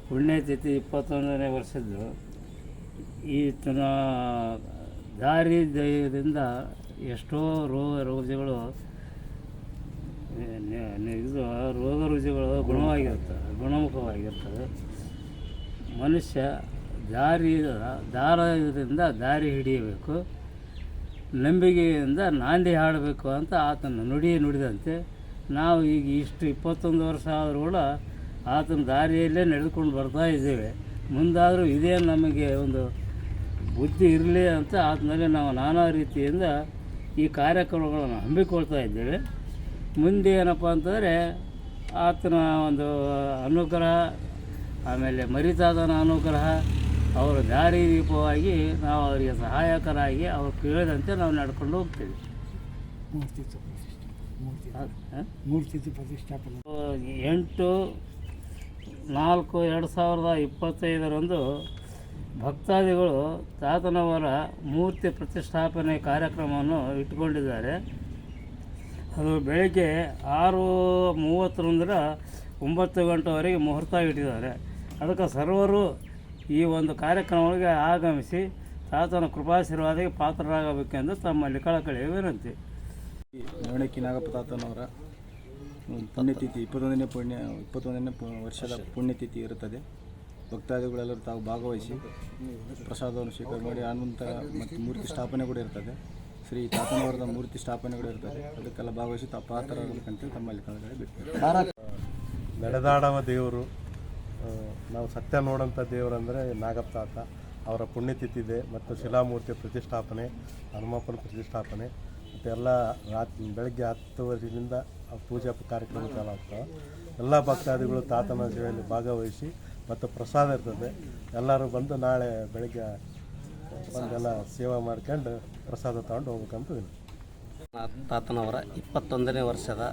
ಪುಣ್ಯತಿಥಿ 21ನೇ ವರ್ಷದ್ದು ಈತನ ದಾರಿ ದಯದಿಂದ ಎಷ್ಟೋ ರುಜಿಗಳು ಇದು ರೋಗ ರುಜಿಗಳು ಗುಣಮುಖವಾಗಿರ್ತದೆ. ಮನುಷ್ಯ ದಾರದಿಂದ ದಾರಿ ಹಿಡಿಯಬೇಕು, ನಂಬಿಕೆಯಿಂದ ನಾಂದಿ ಹಾಡಬೇಕು ಅಂತ ಆತನ ನುಡಿದಂತೆ ನಾವು ಈಗ ಇಷ್ಟು 21 ವರ್ಷ ಆದರೂ ಕೂಡ ಆತನ ದಾರಿಯಲ್ಲೇ ನಡೆದುಕೊಂಡು ಬರ್ತಾ ಇದ್ದೇವೆ. ಮುಂದಾದರೂ ಇದೇ ನಮಗೆ ಒಂದು ಬುದ್ಧಿ ಇರಲಿ ಅಂತ ಆತನಲ್ಲಿ ನಾವು ನಾನಾ ರೀತಿಯಿಂದ ಈ ಕಾರ್ಯಕ್ರಮಗಳನ್ನು ಹಮ್ಮಿಕೊಳ್ತಾ ಇದ್ದೇವೆ. ಮುಂದೆ ಏನಪ್ಪ ಅಂತಂದರೆ ಆತನ ಒಂದು ಅನುಗ್ರಹ, ಆಮೇಲೆ ಮರಿತಾದನ ಅನುಗ್ರಹ, ಅವರ ದಾರಿ ದೀಪವಾಗಿ ನಾವು ಅವರಿಗೆ ಸಹಾಯಕರಾಗಿ ಅವ್ರು ಕೇಳಿದಂತೆ ನಾವು ನಡ್ಕೊಂಡು ಹೋಗ್ತೀವಿ. ಮೂರ್ತಿ ಪ್ರತಿಷ್ಠಾಪನೆ 8/4/2025 ಭಕ್ತಾದಿಗಳು ತಾತನವರ ಮೂರ್ತಿ ಪ್ರತಿಷ್ಠಾಪನೆ ಕಾರ್ಯಕ್ರಮವನ್ನು ಇಟ್ಟುಕೊಂಡಿದ್ದಾರೆ. ಅದು ಬೆಳಗ್ಗೆ 6:30ರಿಂದ 9 ಗಂಟೆವರೆಗೆ ಮುಹೂರ್ತ ಇಟ್ಟಿದ್ದಾರೆ. ಅದಕ್ಕೆ ಸರ್ವರು ಈ ಒಂದು ಕಾರ್ಯಕ್ರಮಗಳಿಗೆ ಆಗಮಿಸಿ ತಾತನ ಕೃಪಾಶೀರ್ವಾದಕ್ಕೆ ಪಾತ್ರರಾಗಬೇಕೆಂದು ತಮ್ಮಲ್ಲಿ ಕಳಕಳಿಯ ವಿನಂತಿ. ನವಣಕ್ಕಿ ನಾಗಪ್ಪ ತಾತನವರ ಪುಣ್ಯತಿಥಿ 21ನೇ ವರ್ಷದ ಪುಣ್ಯತಿಥಿ ಇರುತ್ತದೆ. ಭಕ್ತಾದಿಗಳೆಲ್ಲರೂ ತಾವು ಭಾಗವಹಿಸಿ ಪ್ರಸಾದವನ್ನು ಸ್ವೀಕಾರ ಮಾಡಿ ಆನಂತರ ಮತ್ತು ಮೂರ್ತಿ ಸ್ಥಾಪನೆ ಕೂಡ ಇರ್ತದೆ. ಶ್ರೀ ತಾತನವರದ ಮೂರ್ತಿ ಸ್ಥಾಪನೆ ಕೂಡ ಇರ್ತದೆ. ಅದಕ್ಕೆಲ್ಲ ಭಾಗವಹಿಸಿ ತಾವು ಪಾತ್ರರಾಗಬೇಕಂತ ತಮ್ಮಲ್ಲಿ ಕಳಕಳಿ ಬಿಟ್ಟು ನಡೆದಾಡುವ ದೇವರು, ನಾವು ಸತ್ಯ ನೋಡೋಂಥ ದೇವರಂದರೆ ನಾಗಪ್ಪ ತಾತ. ಅವರ ಪುಣ್ಯತಿಥಿ ಇದೆ ಮತ್ತು ಶಿಲಾಮೂರ್ತಿ ಪ್ರತಿಷ್ಠಾಪನೆ, ಹನುಮಪ್ಪನ ಪ್ರತಿಷ್ಠಾಪನೆ ಮತ್ತು ಎಲ್ಲ ಬೆಳಗ್ಗೆ 10 ಪೂಜಾ ಕಾರ್ಯಕ್ರಮ ಚಾಲು ಆಗ್ತವೆ. ಎಲ್ಲ ಭಕ್ತಾದಿಗಳು ತಾತನ ಸೇವೆಯಲ್ಲಿ ಭಾಗವಹಿಸಿ ಮತ್ತು ಪ್ರಸಾದ ಇರ್ತದೆ. ಎಲ್ಲರೂ ಬಂದು ನಾಳೆ ಬೆಳಗ್ಗೆ ಬಂದೆಲ್ಲ ಸೇವೆ ಮಾಡ್ಕೊಂಡು ಪ್ರಸಾದ ತಗೊಂಡು ಹೋಗ್ಬೇಕಂತ ತಾತನವರ 21ನೇ ವರ್ಷದ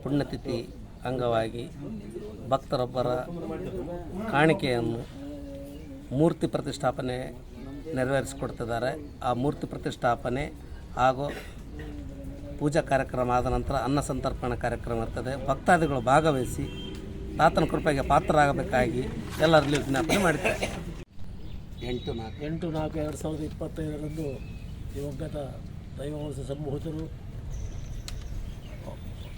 ಪುಣ್ಯತಿಥಿ ಅಂಗವಾಗಿ ಭಕ್ತರೊಬ್ಬರ ಕಾಣಿಕೆಯನ್ನು ಮೂರ್ತಿ ಪ್ರತಿಷ್ಠಾಪನೆ ನೆರವೇರಿಸಿಕೊಡ್ತಿದ್ದಾರೆ. ಆ ಮೂರ್ತಿ ಪ್ರತಿಷ್ಠಾಪನೆ ಹಾಗೂ ಪೂಜಾ ಕಾರ್ಯಕ್ರಮ ಆದ ನಂತರ ಅನ್ನ ಸಂತರ್ಪಣಾ ಕಾರ್ಯಕ್ರಮ ಇರ್ತದೆ. ಭಕ್ತಾದಿಗಳು ಭಾಗವಹಿಸಿ ತಾತನ ಕೃಪೆಗೆ ಪಾತ್ರರಾಗಬೇಕಾಗಿ ಎಲ್ಲರಲ್ಲಿ ವಿಜ್ಞಾಪನೆ ಮಾಡಿದ್ದಾರೆ. 8/4/2025 ದಿವಂಗತ ದೈವವಂಶ ಸಂಭೂತರು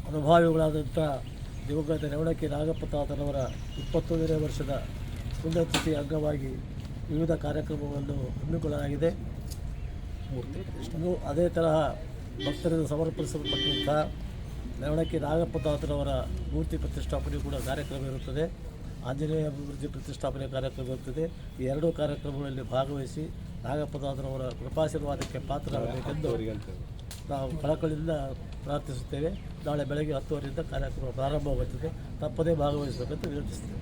ಅನುಭಾವಿಗಳಾದಂಥ ದಿವಂಗತ ನವಣಕ್ಕಿ ನಾಗಪ್ಪ ತಾತನವರ 21ನೇ ವರ್ಷದ ಪುಣ್ಯತಿಥಿ ಅಂಗವಾಗಿ ವಿವಿಧ ಕಾರ್ಯಕ್ರಮಗಳನ್ನು ಹಮ್ಮಿಕೊಳ್ಳಲಾಗಿದೆ. ಅದೇ ತರಹ ಭಕ್ತರಿಂದ ಸಮರ್ಪಿಸಲ್ಪಟ್ಟಂಥ ನವಣಕ್ಕಿ ನಾಗಪ್ಪ ತಾತನವರ ಮೂರ್ತಿ ಪ್ರತಿಷ್ಠಾಪನೆ ಕೂಡ ಕಾರ್ಯಕ್ರಮ ಇರುತ್ತದೆ. ಆಂಜನೇಯ ಮೂರ್ತಿ ಪ್ರತಿಷ್ಠಾಪನೆ ಕಾರ್ಯಕ್ರಮ ಇರುತ್ತದೆ. ಈ ಎರಡೂ ಕಾರ್ಯಕ್ರಮಗಳಲ್ಲಿ ಭಾಗವಹಿಸಿ ನಾಗಪ್ಪ ತಾತನವರ ಕೃಪಾಶೀರ್ವಾದಕ್ಕೆ ಪಾತ್ರರಾಗಬೇಕೆಂದು ನಾವು ಕಳಕಳಿಯಿಂದ ಪ್ರಾರ್ಥಿಸುತ್ತೇವೆ. ನಾಳೆ ಬೆಳಗ್ಗೆ 10 ಗಂಟೆಯಿಂದ ಕಾರ್ಯಕ್ರಮ ಪ್ರಾರಂಭವಾಗುತ್ತದೆ. ತಪ್ಪದೇ ಭಾಗವಹಿಸಬೇಕಂತ ವಿನಂತಿಸುತ್ತೇವೆ.